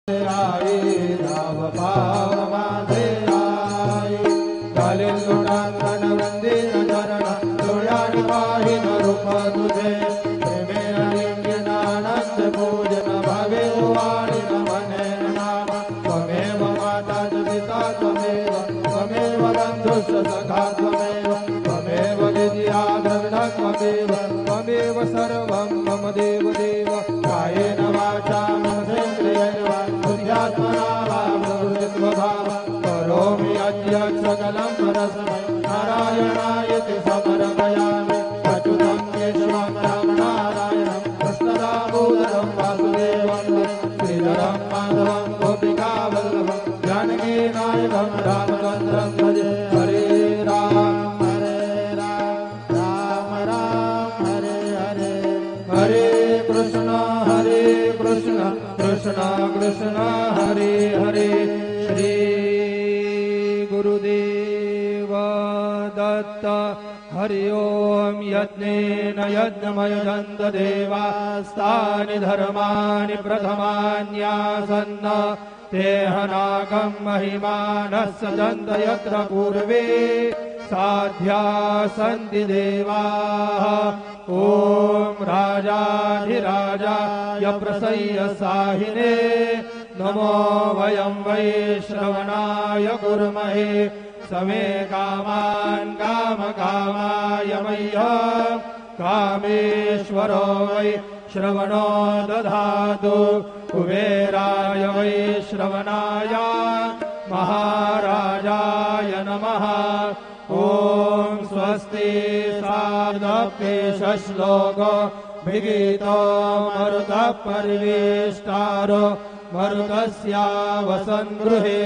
आई धाव भाव माझे आई घालील लोटांगण वंदीन चरण डोळ्याने पाहिन रूप तुझे प्रेमे अलिंगन आनंद पूजन भावे वाणीन म्हणेन नाम त्वमेव माता च पिता त्वमेव त्वमेव बंधुश्च सखा त्वमेव त्वमेव विद्या द्रविण त्वमेव त्वमेव सर्वं मम देव देव कायेन वाचा मनसेन्द्रियेण वा बुद्ध्यात्मना वा प्रवृत्तिस्वभावा करोमि अद्य सकलं परस्मै नारायणायति समर्पयामि अच्युतं केशवं रामनारायणं कृष्णदामोदरं वासुदेवं श्रीधरं माधवं गोपिकावल्लभं जानकीनायकं रामचन्द्रं भजे हरे राम राम राम हरे हरे हरे कृष्ण कृष्ण कृष्ण हरे हरे श्री गुरुदेव दत्त हरि ओम यज्ञेन यज्ञमयजन्त देवास्तानि धर्माणि प्रथमान्यासन्न तेहनाकं महिमानः सजन्त यत्र पूर्वे साध्या सन्ति देवाः ओम राजाधिराजाय प्रसय्य साहिने नमो वयं वै श्रवणाय कुर्महे समे कामान् कामकामाय मह्यं कामेश्वरो वै श्रवणो दधातु कुबेराय वै श्रवणाय महाराजाय नमः ओम स्वस्ति साधपेशश्लोको विगीतो मरुतः परिवेष्टारो मरुतस्या वसन् गृहे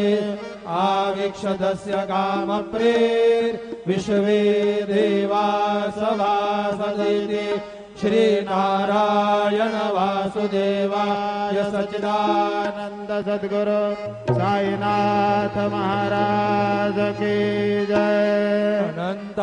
आवीक्षतस्य कामप्रेर विश्वे देवा सभासदिति श्री नारायण वासुदेवाय सच्चिदानंद सद्गुरु साईनाथ महाराज की जय। अनंत